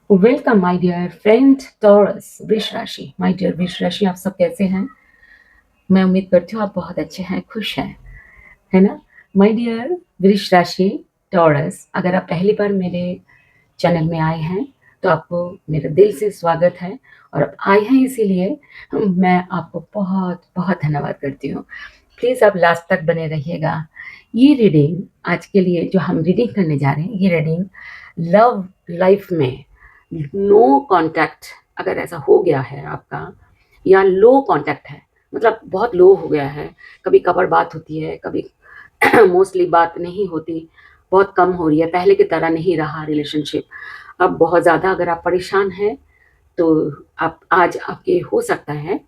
Welcome my dear friend Taurus वृष राशि। My dear वृष राशि, आप सब कैसे हैं? मैं उम्मीद करती हूँ आप बहुत अच्छे हैं, खुश हैं, है ना? माय डियर वृष राशि टॉरस, अगर आप पहली बार मेरे चैनल में आए हैं तो आपको मेरा दिल से स्वागत है। और आप आए हैं इसीलिए मैं आपको बहुत बहुत धन्यवाद करती हूँ। प्लीज़ आप लास्ट तक बने रहिएगा। ये रीडिंग आज के लिए जो हम रीडिंग करने जा रहे हैं, ये रीडिंग लव लाइफ में नो कांटेक्ट अगर ऐसा हो गया है आपका, या लो कांटेक्ट है, मतलब बहुत लो हो गया है, कभी कभार बात होती है, कभी मोस्टली बात नहीं होती, बहुत कम हो रही है, पहले की तरह नहीं रहा रिलेशनशिप, अब बहुत ज़्यादा अगर आप परेशान हैं तो आप आज आपके हो सकता है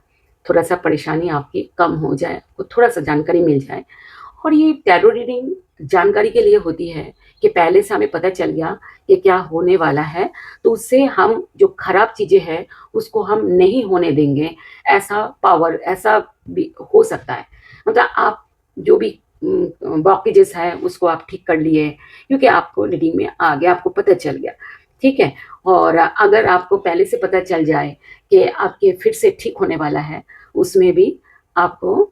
थोड़ा सा परेशानी आपकी कम हो जाए, आपको थोड़ा सा जानकारी मिल जाए। और ये टैरो रीडिंग जानकारी के लिए होती है कि पहले से हमें पता चल गया कि क्या होने वाला है, तो उससे हम जो खराब चीज़ें हैं उसको हम नहीं होने देंगे। ऐसा पावर ऐसा भी हो सकता है, मतलब आप जो भी ब्लॉकेजेस है उसको आप ठीक कर लिए, क्योंकि आपको रीडिंग में आ गया, आपको पता चल गया, ठीक है। और अगर आपको पहले से पता चल जाए कि आपके फिर से ठीक होने वाला है, उसमें भी आपको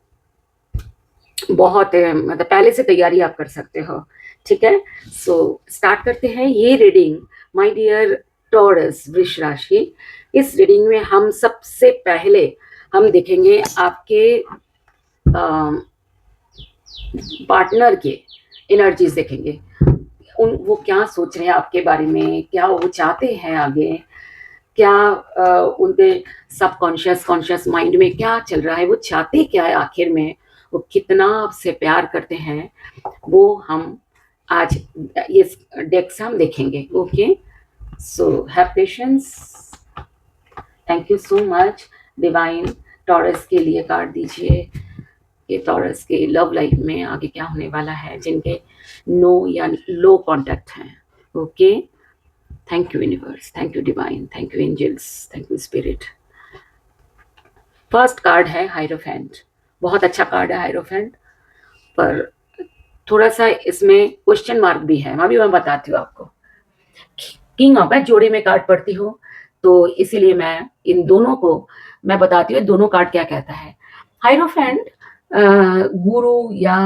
बहुत मतलब पहले से तैयारी आप कर सकते हो, ठीक है। सो स्टार्ट करते हैं ये रीडिंग। माय डियर टॉरस वृष राशि, इस रीडिंग में हम सबसे पहले हम देखेंगे आपके पार्टनर के एनर्जीज देखेंगे। वो क्या सोच रहे हैं आपके बारे में, क्या वो चाहते हैं आगे, क्या उनके सबकॉन्शियस कॉन्शियस माइंड में क्या चल रहा है, वो चाहते क्या है आखिर में, वो कितना आपसे प्यार करते हैं, वो हम आज ये डेक से हम देखेंगे। Okay, so have patience. Thank you so much divine. Taurus के लिए कार्ड दीजिए कि टॉरस के लव लाइफ में आगे क्या होने वाला है, जिनके नो या लो कॉन्टैक्ट हैं। Okay, thank you universe, thank you divine, thank you angels, thank you spirit. First card है हायरोफेंट। बहुत अच्छा कार्ड है हायरोफेंट, पर थोड़ा सा इसमें क्वेश्चन मार्क भी है, अभी मैं बताती हूँ आपको। किंग ऑफ, मैं जोड़े में कार्ड पढ़ती हूँ तो इसीलिए मैं इन दोनों को मैं बताती हूँ दोनों कार्ड क्या कहता है। हायरोफेंट गुरु या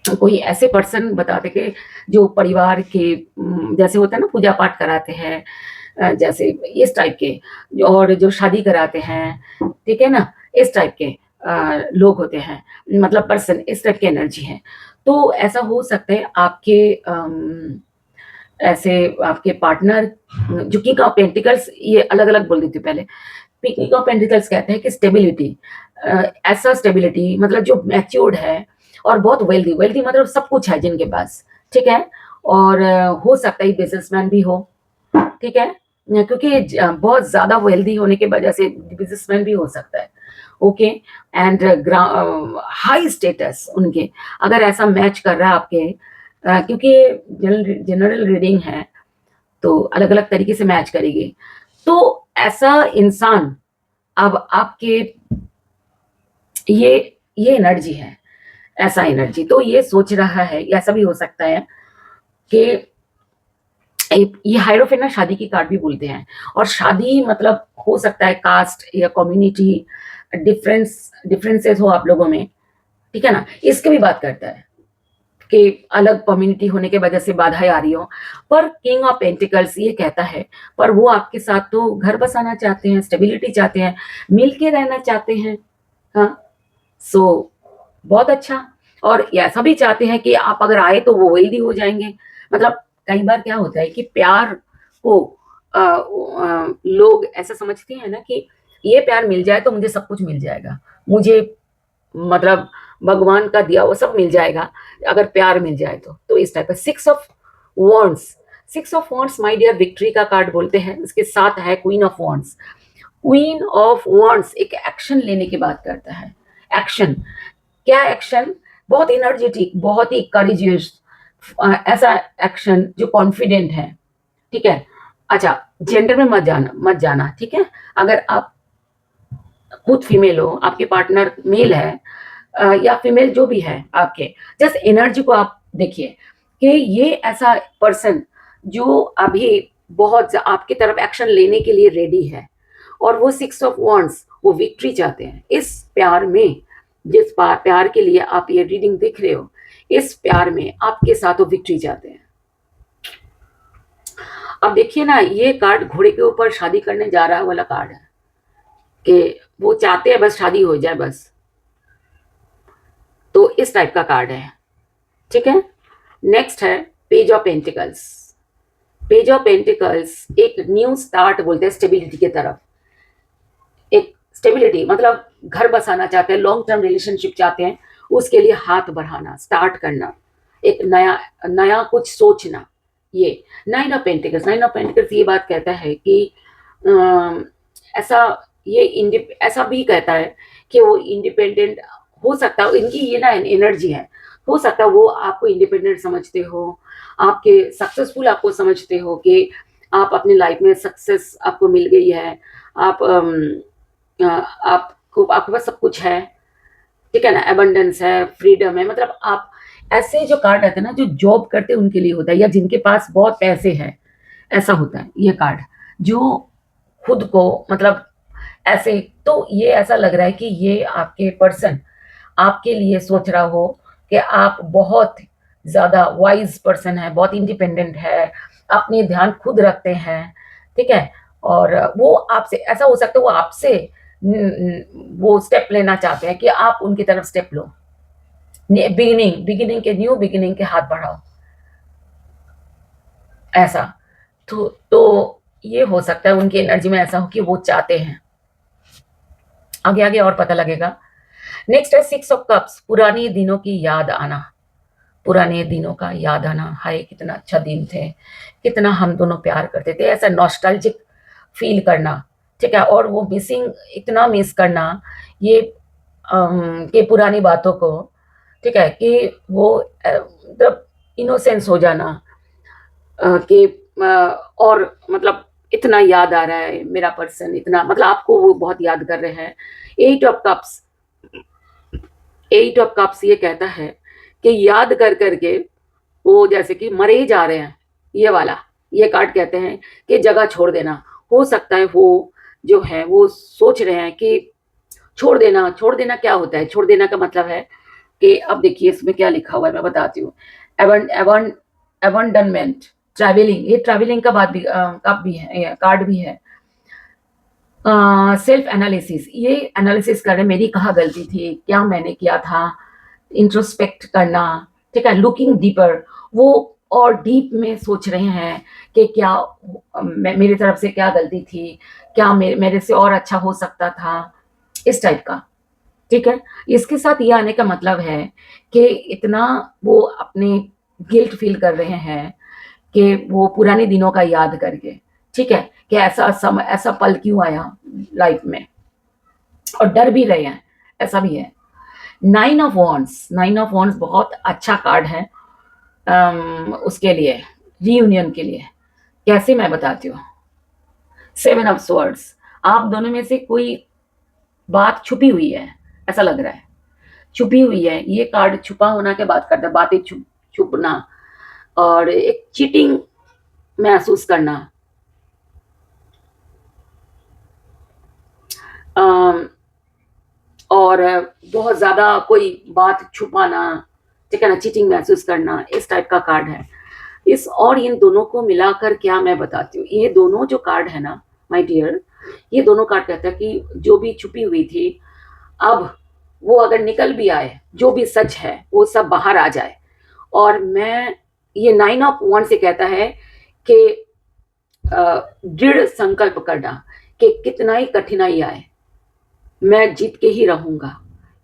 कोई ऐसे पर्सन बताते कि जो परिवार के जैसे होता है ना, पूजा पाठ कराते हैं, जैसे इस टाइप के, और जो शादी कराते हैं, ठीक है ना, इस टाइप के लोग होते हैं, मतलब पर्सन इस टाइप की एनर्जी है। तो ऐसा हो सकता है आपके ऐसे आपके पार्टनर जो किंग ऑफ पेंटिकल्स, ये अलग अलग बोल देती हूँ पहले। किंग ऑफ पेंटिकल्स कहते हैं कि स्टेबिलिटी, ऐसा स्टेबिलिटी मतलब जो मैच्योर्ड है और बहुत वेल्दी, वेल्दी मतलब सब कुछ है जिनके पास, ठीक है। और हो सकता है बिजनेसमैन भी हो, ठीक है, क्योंकि बहुत ज्यादा वेल्दी होने की वजह से बिजनेसमैन भी हो सकता है। ओके, एंड हाई स्टेटस उनके, अगर ऐसा मैच कर रहा है आपके, क्योंकि जनरल रीडिंग है तो अलग अलग तरीके से मैच करेगी। तो ऐसा इंसान अब आपके, ये ये एनर्जी है, ऐसा एनर्जी तो ये सोच रहा है, ऐसा भी हो सकता है कि ये हायरोफेंट ना शादी की कार्ड भी बोलते हैं, और शादी मतलब हो सकता है कास्ट या कम्युनिटी डिफरेंसेस हो आप लोगों में, ठीक है ना, इसकी भी बात करता है कि अलग कम्युनिटी होने के वजह से बाधाएं आ रही हो। पर किंग ऑफ पेंटिकल्स ये कहता है, पर वो आपके साथ तो घर बसाना चाहते हैं, स्टेबिलिटी चाहते हैं, मिल के रहना चाहते हैं। हाँ, सो बहुत अच्छा। और ऐसा भी चाहते हैं कि आप अगर आए तो वो वेल्दी हो जाएंगे। मतलब कई बार क्या होता है कि प्यार को लोग ऐसा समझते हैं ना कि ये प्यार मिल जाए तो मुझे सब कुछ मिल जाएगा, मुझे मतलब भगवान का दिया वो सब मिल जाएगा अगर प्यार मिल जाए तो इस टाइप का। Six of wands, six of wands my dear victory का कार्ड बोलते हैं, इसके साथ है queen of wands. Queen of wands एक एक्शन लेने की बात करता है। एक्शन, क्या एक्शन? बहुत एनर्जेटिक, बहुत ही करेजियस, ऐसा एक्शन जो कॉन्फिडेंट है, ठीक है। अच्छा, जेंडर में मत जाना, ठीक है। अगर आप खुद फीमेल हो, आपके पार्टनर मेल है, या फीमेल जो भी है आपके, जस्ट एनर्जी को आप देखिए कि ये ऐसा पर्सन जो अभी बहुत आपकी तरफ एक्शन लेने के लिए रेडी है। और वो 6 ऑफ वॉन्ड्स, वो विक्ट्री चाहते हैं इस प्यार में। जिस प्यार के लिए आप ये रीडिंग देख रहे हो, इस प्यार में आपके साथ वो विक्ट्री चाहते हैं। अब देखिए ना, ये कार्ड घोड़े के ऊपर शादी करने जा रहा वाला कार्ड है, कि वो चाहते हैं बस शादी हो जाए बस। तो इस टाइप का कार्ड है, ठीक है। नेक्स्ट है page of pentacles. Page of pentacles एक न्यू स्टार्ट बोलते हैं स्टेबिलिटी की तरफ। एक स्टेबिलिटी मतलब घर बसाना चाहते हैं, लॉन्ग टर्म रिलेशनशिप चाहते हैं, उसके लिए हाथ बढ़ाना, स्टार्ट करना, एक नया नया कुछ सोचना। ये nine of pentacles, nine of pentacles ये बात कहता है कि ऐसा ऐसा भी कहता है कि वो इंडिपेंडेंट हो सकता है। इनकी ये ना एनर्जी है, हो सकता है वो आपको इंडिपेंडेंट समझते हो, आपके सक्सेसफुल आपको समझते हो कि आप अपनी लाइफ में सक्सेस आपको मिल गई है, आप आपको आपके पास सब कुछ है, ठीक है ना, एबंडेंस है, फ्रीडम है। मतलब आप ऐसे जो कार्ड रहते हैं ना, जो जॉब करते हैं उनके लिए होता है, या जिनके पास बहुत पैसे हैं, ऐसा होता है ये कार्ड। जो खुद को मतलब ऐसे, तो ये ऐसा लग रहा है कि ये आपके पर्सन आपके लिए सोच रहा हो कि आप बहुत ज़्यादा वाइज पर्सन है, बहुत इंडिपेंडेंट है, अपने ध्यान खुद रखते हैं, ठीक है। और वो आपसे, ऐसा हो सकता है वो आपसे वो स्टेप लेना चाहते हैं कि आप उनकी तरफ स्टेप लो, बिगिनिंग के, न्यू बिगिनिंग के हाथ बढ़ाओ, ऐसा। तो ये हो सकता है उनकी एनर्जी में ऐसा हो कि वो चाहते हैं। आगे आगे और पता लगेगा। नेक्स्ट है 6 ऑफ कप्स, पुराने दिनों की याद आना, पुराने दिनों का याद आना। हाय कितना अच्छा दिन थे, कितना हम दोनों प्यार करते थे, ऐसा नॉस्टैल्जिक फील करना, ठीक है। और वो मिसिंग, इतना मिस करना ये कि पुरानी बातों को, ठीक है, कि वो मतलब इनोसेंस हो जाना, कि और मतलब इतना याद आ रहा है मेरा पर्सन, इतना मतलब आपको वो बहुत याद कर रहे हैं। 8 ऑफ कप्स, 8 ऑफ कप्स ये कहता है कि याद कर करके वो जैसे कि मरे ही जा रहे हैं। ये वाला, ये कार्ड कहते हैं कि जगह छोड़ देना। हो सकता है वो जो है वो सोच रहे हैं कि छोड़ देना। छोड़ देना क्या होता है? छोड़ देना का मतलब है कि अब देखिए इसमें क्या लिखा हुआ है, मैं बताती हूँ। एबंडनमेंट, ट्रैवलिंग, ये ट्रैवलिंग का बात भी कप भी है, कार्ड भी है। सेल्फ एनालिसिस, ये एनालिसिस करें मेरी कहाँ गलती थी, क्या मैंने किया था, इंट्रोस्पेक्ट करना, ठीक है। लुकिंग डीपर, वो और डीप में सोच रहे हैं कि क्या मेरी तरफ से क्या गलती थी, क्या मेरे से और अच्छा हो सकता था, इस टाइप का, ठीक है। इसके साथ ये आने का मतलब है कि इतना वो अपने गिल्ट फील कर रहे हैं कि वो पुराने दिनों का याद करके, ठीक है, कि ऐसा समय, ऐसा पल क्यों आया लाइफ में, और डर भी रहे हैं, ऐसा भी है। 9 ऑफ वॉन्ड्स, 9 ऑफ वॉन्ड्स बहुत अच्छा कार्ड है उसके लिए, रीयूनियन के लिए। कैसे, मैं बताती हूँ। 7 ऑफ स्वॉर्ड्स, आप दोनों में से कोई बात छुपी हुई है, ऐसा लग रहा है, छुपी हुई है। ये कार्ड छुपा होना की बात करता है, बातें छुपना और एक चीटिंग महसूस करना। और बहुत ज्यादा कोई बात छुपाना, ठीक है ना, चीटिंग महसूस करना, इस टाइप का कार्ड है। इस और इन दोनों को मिलाकर क्या मैं बताती हूँ, ये दोनों जो कार्ड है ना माय डियर, ये दोनों कार्ड कहता है कि जो भी छुपी हुई थी, अब वो अगर निकल भी आए, जो भी सच है वो सब बाहर आ जाए। और मैं, ये 9 ऑफ वॉन्ड्स से कहता है कि दृढ़ संकल्प करना कि कितना ही कठिनाई आए, मैं जीत के ही रहूंगा।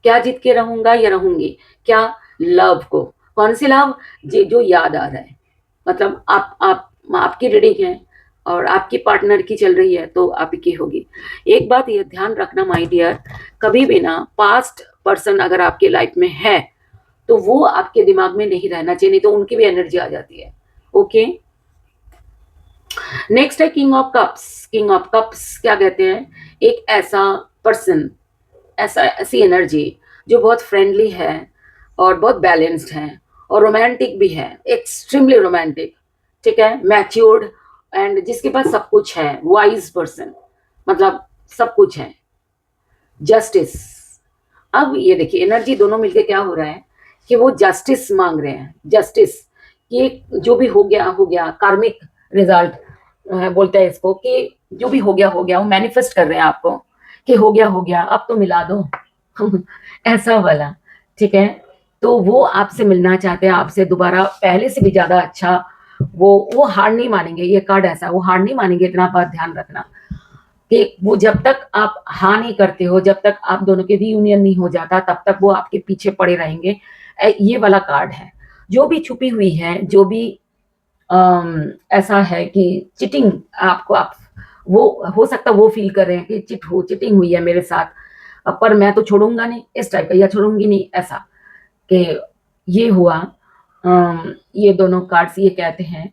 क्या जीत के रहूंगा या रहूंगी? क्या? लव को। कौन सी लव? जो याद आ रहा है, मतलब आप आपकी रीडिंग है और आपकी पार्टनर की चल रही है तो आपकी होगी। एक बात ये ध्यान रखना माय डियर, कभी भी ना पास्ट पर्सन अगर आपके लाइफ में है तो वो आपके दिमाग में नहीं रहना चाहिए, नहीं तो उनकी भी एनर्जी आ जाती है। ओके, नेक्स्ट है king of cups. King of cups क्या कहते हैं? एक ऐसा पर्सन, ऐसी एनर्जी जो बहुत फ्रेंडली है और बहुत बैलेंस्ड है और रोमांटिक भी है, एक्सट्रीमली रोमांटिक, ठीक है, मैच्योर्ड एंड जिसके पास सब कुछ है, वाइज पर्सन, मतलब सब कुछ है, जस्टिस। अब ये देखिए एनर्जी दोनों मिलके क्या हो रहा है कि वो जस्टिस मांग रहे हैं, जस्टिस। ये जो भी हो गया कार्मिक रिजल्ट बोलते हैं इसको, कि जो भी हो गया, वो मैनिफेस्ट कर रहे हैं आपको कि हो गया, अब तो मिला दो ऐसा वाला, ठीक है। तो वो आपसे मिलना चाहते हैं, आपसे दोबारा पहले से भी ज्यादा अच्छा। वो हार नहीं मानेंगे, ये कार्ड ऐसा है, वो हार नहीं मानेंगे, इतना बात ध्यान रखना कि वो जब तक आप हाँ नहीं करते हो, जब तक आप दोनों के रीयूनियन नहीं हो जाता, तब तक वो आपके पीछे पड़े रहेंगे। ये वाला कार्ड है। जो भी छुपी हुई है, जो भी ऐसा है कि चिटिंग, आपको आप वो हो सकता है वो फील कर रहे हैं कि चिटिंग हुई है मेरे साथ, पर मैं तो छोड़ूंगा नहीं इस टाइप का, या छोड़ूंगी नहीं ऐसा, कि ये हुआ। ये दोनों कार्ड्स ये कहते हैं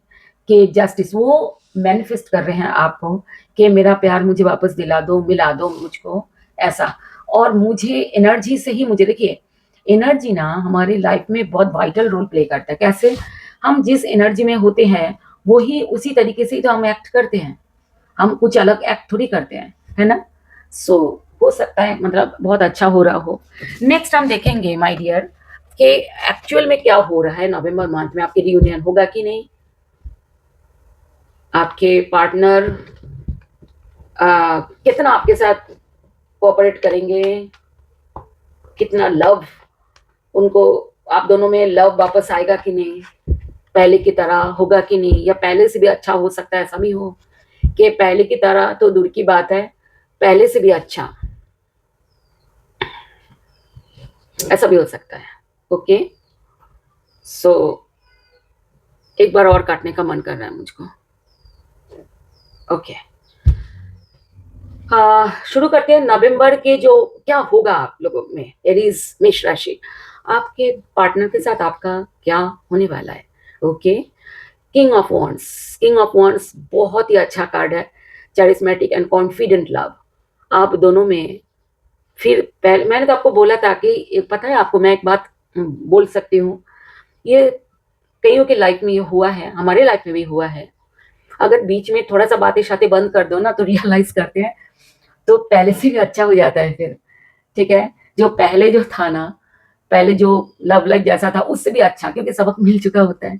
कि जस्टिस, वो मैनिफेस्ट कर रहे हैं आपको कि मेरा प्यार मुझे वापस दिला दो, मिला दो मुझको, ऐसा। और मुझे एनर्जी से ही, मुझे देखिए एनर्जी ना हमारी लाइफ में बहुत वाइटल रोल प्ले करता है। कैसे? हम जिस एनर्जी में होते हैं वही उसी तरीके से ही तो हम एक्ट करते हैं, हम कुछ अलग एक्ट थोड़ी करते हैं, है ना। सो हो सकता है मतलब बहुत अच्छा हो रहा हो। नेक्स्ट हम देखेंगे माय डियर कि एक्चुअल में क्या हो रहा है नवंबर मंथ में, आपके रियूनियन होगा कि नहीं, आपके पार्टनर कितना आपके साथ कोऑपरेट करेंगे, कितना लव उनको, आप दोनों में लव वापस आएगा कि नहीं, पहले की तरह होगा कि नहीं, या पहले से भी अच्छा हो सकता है, ऐसा भी हो कि पहले की तरह तो दूर की बात है, पहले से भी अच्छा, ऐसा भी हो सकता है। ओके, सो एक बार और काटने का मन कर रहा है मुझको। ओके, शुरू करते हैं नवंबर के जो क्या होगा आप लोगों में, एरीज मेष राशि, आपके पार्टनर के साथ आपका क्या होने वाला है। Okay, king of wands, king of wands बहुत ही अच्छा कार्ड है, चैरिस्मेटिक एंड कॉन्फिडेंट लव। आप दोनों में फिर पहले मैंने तो आपको बोला था कि पता है आपको, मैं एक बात बोल सकती हूँ, ये कईयों के लाइफ में ये हुआ है, हमारे लाइफ में भी हुआ है। अगर बीच में थोड़ा सा बातें शातें बंद कर दो ना, तो रियलाइज करते हैं तो पहले से भी अच्छा हो जाता है फिर, ठीक है। जो पहले जो था ना, पहले जो लव लाइफ जैसा था उससे भी अच्छा, क्योंकि सबक मिल चुका होता है,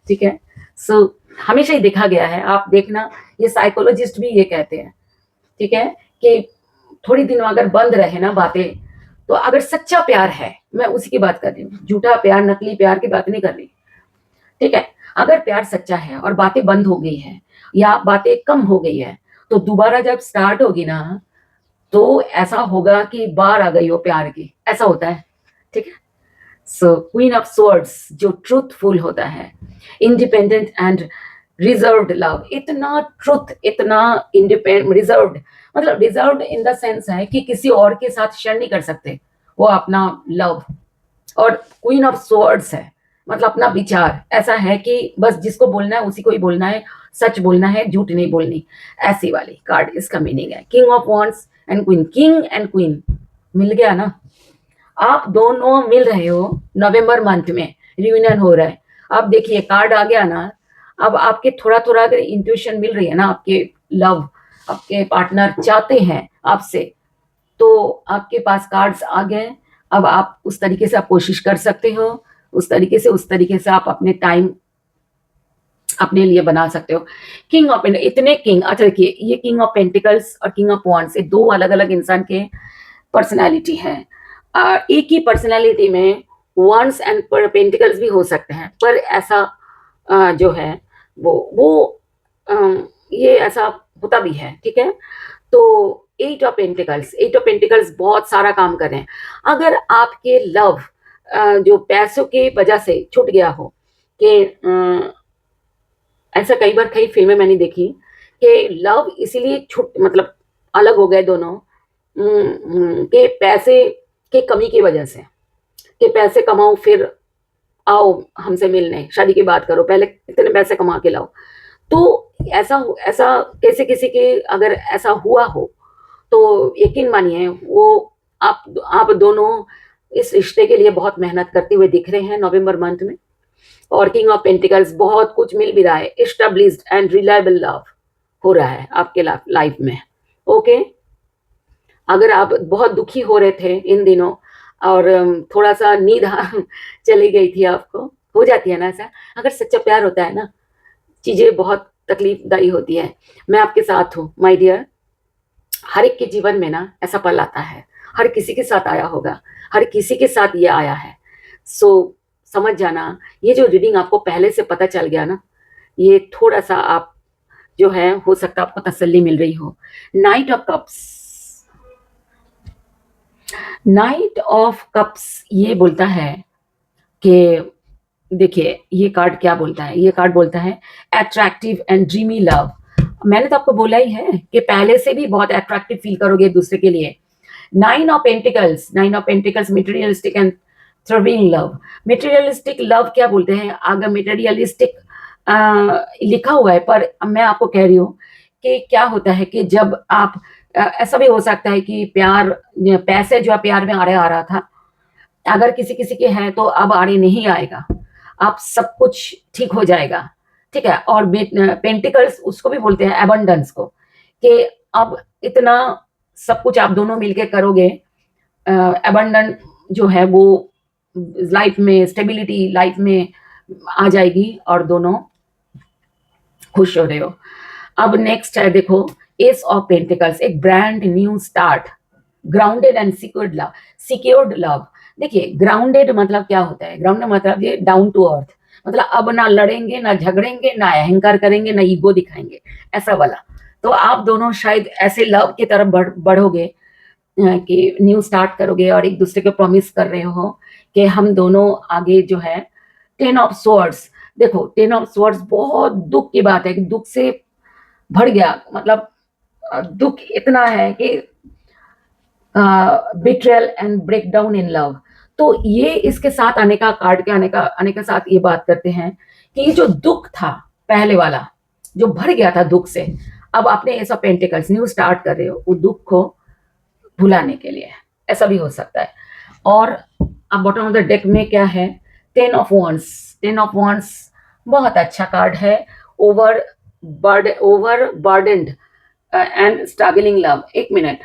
ठीक है। सो हमेशा ही देखा गया है, आप देखना, ये साइकोलॉजिस्ट भी ये कहते हैं, ठीक है, कि थोड़ी दिन अगर बंद रहे ना बातें, तो अगर सच्चा प्यार है, मैं उसी की बात कर रही हूँ, झूठा प्यार नकली प्यार की बात नहीं कर रही, ठीक है। अगर प्यार सच्चा है और बातें बंद हो गई है या बातें कम हो गई है, तो दोबारा जब स्टार्ट होगी ना, तो ऐसा होगा कि बार आ गई हो प्यार की, ऐसा होता है, ठीक है। सो क्वीन ऑफ स्वर्ड्स जो ट्रूथफुल होता है, इंडिपेंडेंट एंड रिजर्व्ड लव, इतना ट्रुथ, इतना इंडिपेंडेंट, रिजर्व्ड, मतलब रिजर्व्ड इन द सेंस है कि किसी और के साथ शेयर नहीं कर सकते वो अपना लव। और क्वीन ऑफ स्वर्ड्स है, मतलब अपना विचार ऐसा है कि बस जिसको बोलना है उसी को ही बोलना है, सच बोलना है, झूठ नहीं बोलनी, ऐसी वाली कार्ड इसका मीनिंग है। King of wands and queen, king and queen मिल गया ना, आप दोनों मिल रहे हो, नवंबर मंथ में रियूनियन हो रहा है। अब देखिए कार्ड आ गया ना, अब आपके थोड़ा थोड़ा अगर इंट्यूशन मिल रही है ना, आपके लव, आपके पार्टनर चाहते हैं आपसे, तो आपके पास कार्ड्स आ गए। अब आप उस तरीके से आप कोशिश कर सकते हो, उस तरीके से आप अपने टाइम अपने लिए बना सकते हो। किंग ऑफ, इतने किंग, अच्छा देखिए ये किंग ऑफ पेंटिकल्स और किंग ऑफ वॉन्ड्स, ये दो अलग अलग इंसान के पर्सनैलिटी है। एक ही पर्सनैलिटी में वॉन्ड्स एंड पेंटिकल्स भी हो सकते हैं, पर ऐसा जो है वो ये ऐसा होता भी है, ठीक है। तो eight of pentacles, eight of pentacles बहुत सारा काम कर रहे हैं। अगर आपके लव जो पैसों के वजह से छूट गया हो, कि ऐसा कई बार कई फिल्में मैंने देखी कि लव इसीलिए छूट, मतलब अलग हो गए दोनों, के पैसे के कमी की वजह से, कि पैसे कमाओ फिर आओ हमसे मिलने, शादी की बात करो, पहले इतने पैसे कमा के लाओ। तो ऐसा ऐसा कैसे किसी के अगर ऐसा हुआ हो, तो यकीन मानिए वो आप दोनों इस रिश्ते के लिए बहुत मेहनत करते हुए दिख रहे हैं नवंबर मंथ में। और किंग ऑफ पेंटिकल्स, बहुत कुछ मिल भी रहा है, एस्टेब्लिश्ड एंड रिलायबल लव हो रहा है आपके लाइफ में। ओके, अगर आप बहुत दुखी हो रहे थे इन दिनों और थोड़ा सा नींद चली गई थी आपको, हो जाती है ना ऐसा, अगर सच्चा प्यार होता है ना, चीजें बहुत तकलीफदायी होती है। मैं आपके साथ हूँ माय डियर। हर एक के जीवन में ना ऐसा पल आता है, हर किसी के साथ आया होगा, हर किसी के साथ ये आया है। सो समझ जाना, ये जो रीडिंग आपको पहले से पता चल गया ना, ये थोड़ा सा आप जो है, हो सकता है आपको तसल्ली मिल रही हो। Night of cups, night of cups ये बोलता है कि, देखिए ये कार्ड क्या बोलता है, ये कार्ड बोलता है अट्रैक्टिव एंड ड्रीमी लव। मैंने तो आपको बोला ही है कि पहले से भी बहुत अट्रैक्टिव फील करोगे एक दूसरे के लिए। Nine of pentacles, nine of pentacles materialistic and thriving love. Materialistic love क्या बोलते हैं, अगर मटेरियलिस्टिक लिखा हुआ है, पर मैं आपको कह रही हूँ कि क्या होता है कि जब आप ऐसा भी हो सकता है कि प्यार, पैसे जो प्यार में आ रहा था, अगर किसी किसी के हैं तो अब आड़े नहीं आएगा, आप सब कुछ ठीक हो जाएगा, ठीक है। और पेंटिकल्स उसको भी बोलते हैं एबंडेंस को, कि अब इतना सब कुछ आप दोनों मिलके करोगे, एबंडेंट जो है वो लाइफ में, स्टेबिलिटी लाइफ में आ जाएगी और दोनों खुश हो रहे हो। अब नेक्स्ट है देखो, एस ऑफ पेंटिकल्स, एक brand new start, grounded and secured love, secured love. देखिए ग्राउंडेड मतलब क्या होता है, ग्राउंडेड मतलब ये डाउन टू अर्थ, मतलब अब ना लड़ेंगे ना झगड़ेंगे ना अहंकार करेंगे ना ईगो दिखाएंगे, ऐसा वाला। तो आप दोनों शायद ऐसे लव की तरफ बढ़ोगे, कि न्यू स्टार्ट करोगे और एक दूसरे को प्रॉमिस कर रहे हो कि हम दोनों आगे जो है। टेन ऑफ स्वर्ड्स, देखो टेन ऑफ स्वर्ड्स बहुत दुख की बात है, कि दुख से भर गया, मतलब दुख इतना है कि betrayal and break down in love. तो ये इसके साथ आने का, कार्ड के आने के साथ ये बात करते हैं कि ये जो दुख था पहले वाला, जो भर गया था दुख से, अब आपने ऐसा पेंटिकल्स न्यू स्टार्ट कर रहे हो वो दुख को भुलाने के लिए, ऐसा भी हो सकता है। और अब बॉटम ऑफ द डेक में क्या है, ten of wands. Ten of wands बहुत अच्छा कार्ड है, over burdened and struggling love. एक मिनट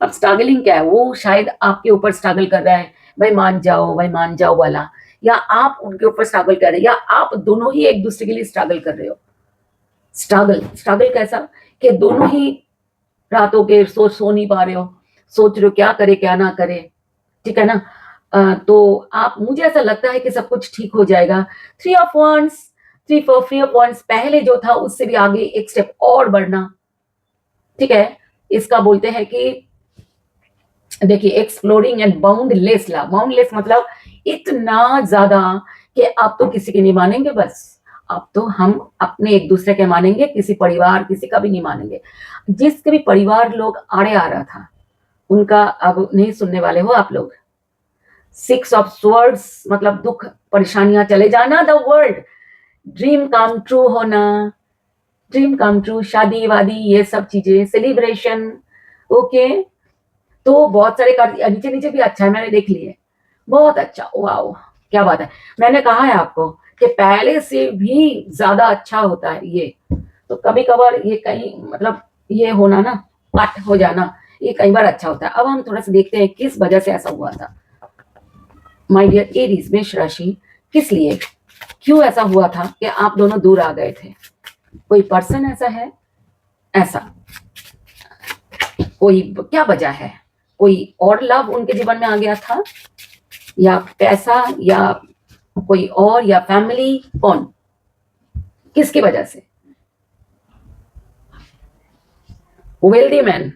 अब स्ट्रगलिंग क्या है, वो शायद आपके ऊपर स्ट्रगल कर रहा है, भाई मान जाओ वाला, या आप उनके ऊपर स्ट्रगल कर रहे हो, या आप दोनों ही एक दूसरे के लिए स्ट्रगल कर रहे हो। स्ट्रगल, स्ट्रगल कैसा, कि दोनों ही रातों के सो नहीं पा रहे हो, सोच रहे हो क्या करे क्या ना करे, ठीक है ना। तो आप, मुझे ऐसा लगता है कि सब कुछ ठीक हो जाएगा। Three of wands, three of wands पहले जो था उससे भी आगे एक स्टेप और बढ़ना, ठीक है। इसका बोलते हैं कि देखिए exploring and boundless love. Boundless मतलब इतना ज्यादा कि आप तो किसी के नहीं मानेंगे, बस अब तो हम अपने एक दूसरे के मानेंगे, किसी परिवार किसी का भी नहीं मानेंगे। जिसके भी परिवार लोग आड़े आ रहा था उनका अब नहीं सुनने वाले हो आप लोग। सिक्स ऑफ स्वर्ड्स मतलब दुख परेशानियां चले जाना, the world, dream come true होना, ड्रीम कम ट्रू, शादी वादी ये सब चीजें, सेलिब्रेशन। ओके, तो बहुत सारे कार्ड नीचे नीचे भी अच्छा है, मैंने देख लिए, बहुत अच्छा, वाओ क्या बात है। मैंने कहा है आपको कि पहले से भी ज्यादा अच्छा होता है ये, तो कभी कभार ये कहीं मतलब ये होना ना, कट हो जाना, ये कई बार अच्छा होता है। अब हम थोड़ा सा देखते हैं किस वजह से ऐसा हुआ था। माय डियर एरीज, मेष राशि, किस लिए, क्यों ऐसा हुआ था कि आप दोनों दूर आ गए थे। कोई पर्सन ऐसा है, ऐसा कोई क्या वजह है, कोई और लव उनके जीवन में आ गया था, या पैसा, या कोई और, या फैमिली, कौन, किसकी वजह से। वेल्दी मैन,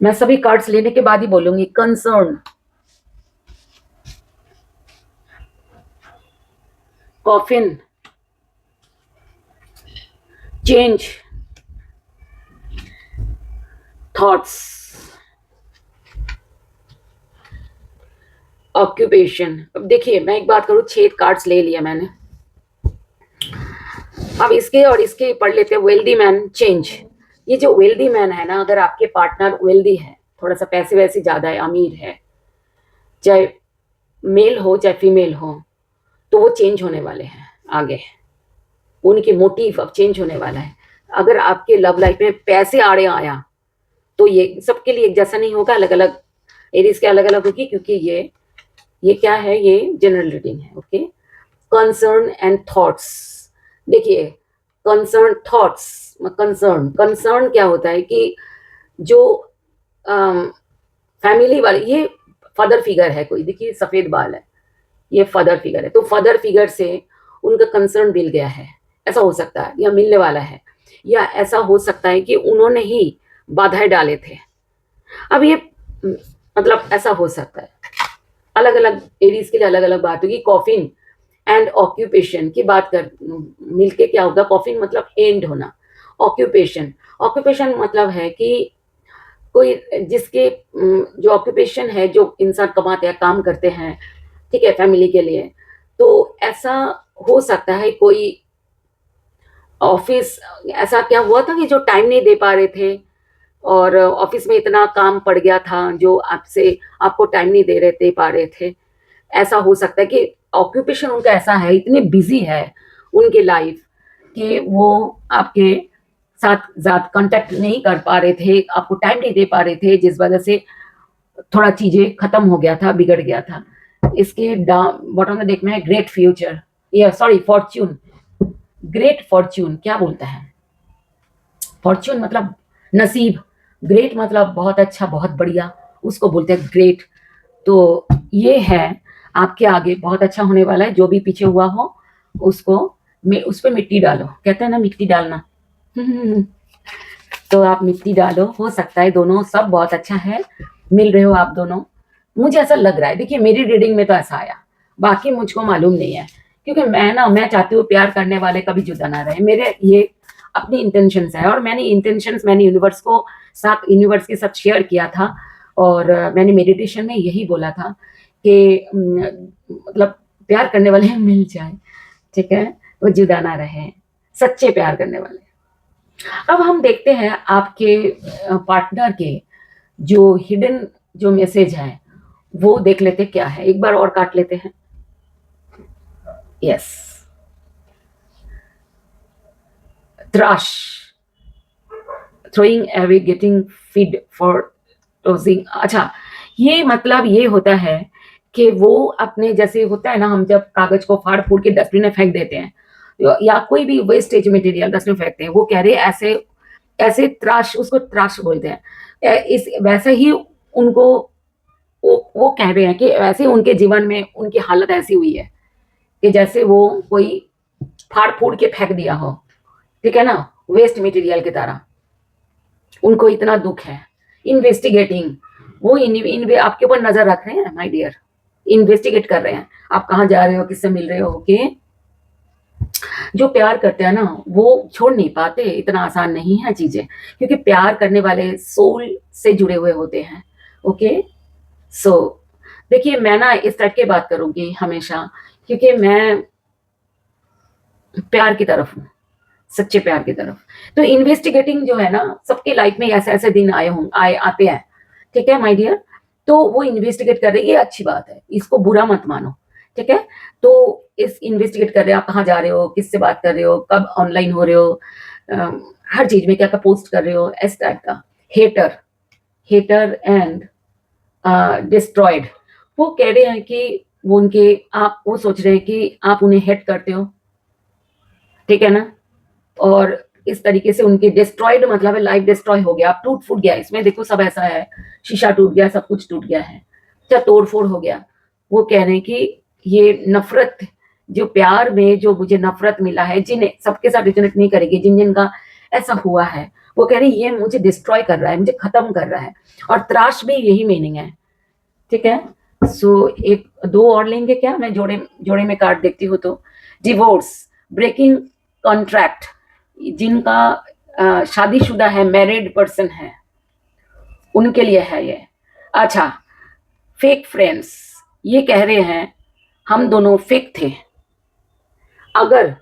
मैं सभी कार्ड्स लेने के बाद ही बोलूंगी। Concern, coffin, change, thoughts, occupation. अब देखिए मैं एक बात करूं, 6 कार्ड्स ले लिया मैंने, अब इसके और इसके पढ़ लेते हैं। Wealthy man, change. ये जो वेल्दी मैन है ना, अगर आपके पार्टनर वेल्दी है, थोड़ा सा पैसे वैसे ज्यादा है, अमीर है, चाहे मेल हो चाहे फीमेल हो, तो वो चेंज होने वाले हैं आगे, उनके मोटिव अब चेंज होने वाला है। अगर आपके लव लाइफ में पैसे आड़े आया तो ये सबके लिए एक जैसा नहीं होगा, अलग अलग एरीज के अलग अलग होगी, क्योंकि ये क्या है, ये जनरल रीडिंग है। Okay, concern and thoughts. देखिए, कंसर्न थॉट्स, कंसर्न कंसर्न क्या होता है कि जो फैमिली वाले, ये फादर फिगर है कोई, देखिए सफेद बाल है, ये फादर फिगर है, तो फादर फिगर से उनका कंसर्न मिल गया है, ऐसा हो सकता है, या मिलने वाला है, या ऐसा हो सकता है कि उन्होंने ही बाधाएं डाले थे। अब ये मतलब ऐसा हो सकता है, अलग अलग एरीज के लिए अलग अलग बात होगी। कॉफिन एंड ऑक्यूपेशन की बात कर मिलके क्या होगा, कॉफिन मतलब एंड होना, ऑक्यूपेशन, ऑक्यूपेशन मतलब है कि कोई जिसके जो ऑक्यूपेशन है, जो इंसान कमाते हैं, काम करते हैं, ठीक है, फैमिली के लिए, तो ऐसा हो सकता है कोई ऑफिस, ऐसा क्या हुआ था कि जो टाइम नहीं दे पा रहे थे, और ऑफिस में इतना काम पड़ गया था जो आपसे आपको टाइम नहीं दे पा रहे थे। ऐसा हो सकता है कि ऑक्यूपेशन उनका ऐसा है, इतनी बिजी है उनकी लाइफ कि वो आपके साथ ज्यादा कांटेक्ट नहीं कर पा रहे थे, आपको टाइम नहीं दे पा रहे थे, जिस वजह से थोड़ा चीजें खत्म हो गया था, बिगड़ गया था। इसके बॉटम में देखना है ग्रेट फ्यूचर, या सॉरी फॉर्च्यून, ग्रेट फॉर्च्यून क्या बोलता है, फॉर्च्यून मतलब नसीब, ग्रेट मतलब बहुत अच्छा, बहुत बढ़िया, उसको बोलते हैं ग्रेट। तो ये है, आपके आगे बहुत अच्छा होने वाला है, जो भी पीछे हुआ हो उसको उस पर मिट्टी डालो, कहते हैं ना मिट्टी डालना। तो आप मिट्टी डालो, हो सकता है दोनों सब बहुत अच्छा है, मिल रहे हो आप दोनों, मुझे ऐसा लग रहा है। देखिए मेरी रीडिंग में तो ऐसा आया, बाकी मुझको मालूम नहीं है, क्योंकि मैं चाहती हूँ प्यार करने वाले कभी जुदा ना रहे, मेरे ये अपनी इंटेंशंस है, और मैंने यूनिवर्स के साथ शेयर किया था, और मैंने मेडिटेशन में यही बोला था कि मतलब प्यार करने वाले मिल जाए, ठीक है, वो जुदा ना रहे, सच्चे प्यार करने वाले। अब हम देखते हैं आपके पार्टनर के जो हिडन जो मैसेज है, वो देख लेते क्या है, एक बार और काट लेते हैं। Yes, trash, throwing away, getting feed for tossing. अच्छा, ये मतलब ये होता है कि वो अपने, जैसे होता है ना, हम जब कागज को फाड़ फूड़ के डस्टबिन में फेंक देते हैं, या कोई भी वेस्टेज मटेरियल डस्टबिन में फेंकते हैं, वो कह रहे हैं ऐसे ऐसे त्राश, उसको त्राश बोलते हैं, इस वैसे ही उनको वो कह रहे हैं कि वैसे उनके जीवन में उनकी हालत ऐसी हुई है कि जैसे वो कोई फाड़ फूड़ के फेंक दिया हो, ठीक है ना, वेस्ट मटेरियल की तरह, उनको इतना दुख है। इन्वेस्टिगेटिंग, वो इन आपके ऊपर नजर रख रहे हैं माय डियर, इन्वेस्टिगेट कर रहे हैं, आप कहाँ जा रहे हो, किससे मिल रहे हो, ओके। जो प्यार करते हैं ना, वो छोड़ नहीं पाते, इतना आसान नहीं है चीजें, क्योंकि प्यार करने वाले सोल से जुड़े हुए होते हैं। ओके, सो देखिए, मैं ना इस टाइप की बात करूंगी हमेशा, क्योंकि मैं प्यार की तरफ हूँ, सच्चे प्यार की तरफ। तो इन्वेस्टिगेटिंग जो है ना, सबके लाइफ में ऐसे ऐसे दिन आते हैं, ठीक है माय डियर। तो वो इन्वेस्टिगेट कर रही है, ये अच्छी बात है, इसको बुरा मत मानो, ठीक है। तो इस इन्वेस्टिगेट कर रहे हो, आप कहाँ जा रहे हो, किससे बात कर रहे हो, कब ऑनलाइन हो रहे हो, हर चीज में क्या क्या पोस्ट कर रहे हो, इस टाइप का। हेटर, हेटर एंड डिस्ट्रॉयड, वो कह रहे हैं कि आप वो सोच रहे हैं कि आप उन्हें हेट करते हो, ठीक है ना, और इस तरीके से उनके डिस्ट्रॉयड मतलब है लाइफ डिस्ट्रॉय हो गया, टूट फूट गया, इसमें देखो सब ऐसा है, शीशा टूट गया, सब कुछ टूट गया है, क्या तोड़ फोड़ हो गया। वो कह रहे हैं कि ये नफरत, जो प्यार में जो मुझे नफरत मिला है, जिन्हें सबके साथ रिजोनेट नहीं करेगी, जिन जिनका ऐसा हुआ है, वो कह रहे हैं ये मुझे डिस्ट्रॉय कर रहा है, मुझे खत्म कर रहा है, और त्राश भी यही मीनिंग है, ठीक है। सो एक दो और लेंगे क्या, मैं जोड़े जोड़े में काट देखती हूँ तो। डिवोर्स, ब्रेकिंग कॉन्ट्रैक्ट, जिनका शादीशुदा है, मैरिड पर्सन है, उनके लिए है ये। अच्छा, फेक फ्रेंड्स, ये कह रहे हैं हम दोनों फेक थे, अगर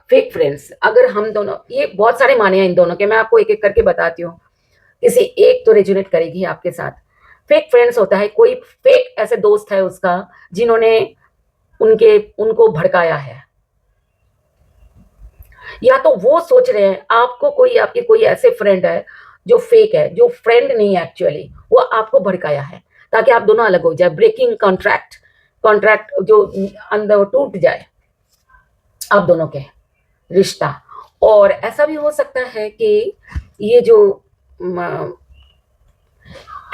फेक फ्रेंड्स, अगर हम दोनों, ये बहुत सारे माने हैं इन दोनों के, मैं आपको एक एक करके बताती हूँ, किसी एक तो रेजोनेट करेगी आपके साथ। फेक फ्रेंड्स होता है, कोई फेक ऐसे दोस्त है उसका जिन्होंने उनको भड़काया है, या तो वो सोच रहे हैं आपको, कोई आपके कोई ऐसे फ्रेंड है जो फेक है, जो फ्रेंड नहीं है एक्चुअली, वो आपको भड़काया है ताकि आप दोनों अलग हो जाए, ब्रेकिंग कॉन्ट्रैक्ट, कॉन्ट्रैक्ट जो अंदर टूट जाए आप दोनों के रिश्ता। और ऐसा भी हो सकता है कि ये जो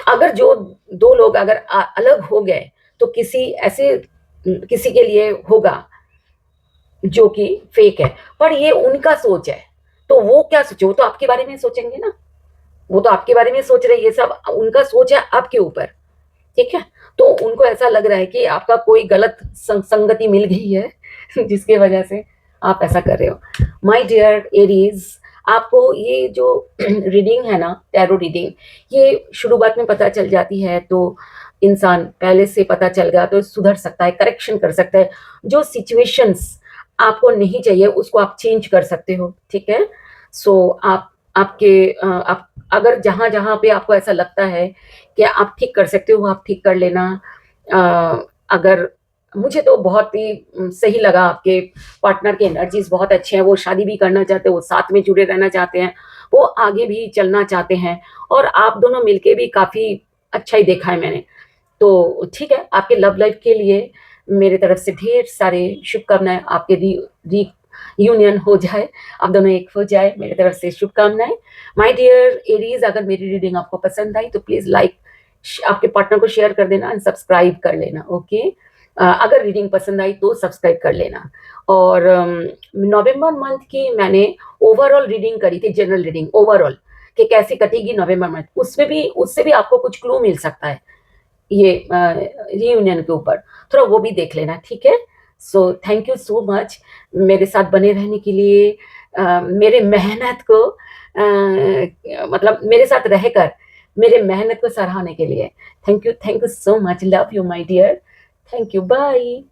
अगर जो दो लोग अगर अलग हो गए तो किसी ऐसे किसी के लिए होगा जो कि फेक है, पर ये उनका सोच है, तो वो क्या सोचे, वो तो आपके बारे में सोचेंगे ना, वो तो आपके बारे में सोच रहे हैं, ये सब उनका सोच है आपके ऊपर, ठीक है। तो उनको ऐसा लग रहा है कि आपका कोई गलत संगति मिल गई है जिसके वजह से आप ऐसा कर रहे हो। माय डियर एरीज, आपको ये जो रीडिंग है ना, टैरो रीडिंग, ये शुरुआत में पता चल जाती है तो इंसान पहले से पता चल गया तो सुधर सकता है, करेक्शन कर सकता है, जो सिचुएशंस आपको नहीं चाहिए उसको आप चेंज कर सकते हो, ठीक है। सो आप आपके आप अगर जहां जहां पे आपको ऐसा लगता है कि आप ठीक कर सकते हो, आप ठीक कर लेना। अगर मुझे तो बहुत ही सही लगा, आपके पार्टनर के एनर्जीज बहुत अच्छे हैं, वो शादी भी करना चाहते हैं, वो साथ में जुड़े रहना चाहते हैं, वो आगे भी चलना चाहते हैं, और आप दोनों मिलके भी काफी अच्छा ही देखा है मैंने। तो ठीक है, आपके लव लाइफ के लिए मेरे तरफ से ढेर सारे शुभकामनाएं, आपके री री यूनियन हो जाए, आप दोनों एक हो जाए, मेरी तरफ से शुभकामनाएं। माय डियर एरीज, अगर मेरी रीडिंग आपको पसंद आई तो प्लीज लाइक, आपके पार्टनर को शेयर कर देना एंड सब्सक्राइब कर लेना, ओके। अगर रीडिंग पसंद आई तो सब्सक्राइब कर लेना। और नवंबर मंथ की मैंने ओवरऑल रीडिंग करी थी, जनरल रीडिंग ओवरऑल, कि कैसी कटेगी नवंबर मंथ, उससे भी आपको कुछ क्लू मिल सकता है ये रियूनियन के ऊपर, थोड़ा वो भी देख लेना, ठीक है। So thank you so much मेरे साथ बने रहने के लिए, मेरे मेहनत को मतलब मेरे साथ रहकर मेरे मेहनत को सराहने के लिए thank you so much, love you my dear, thank you, bye.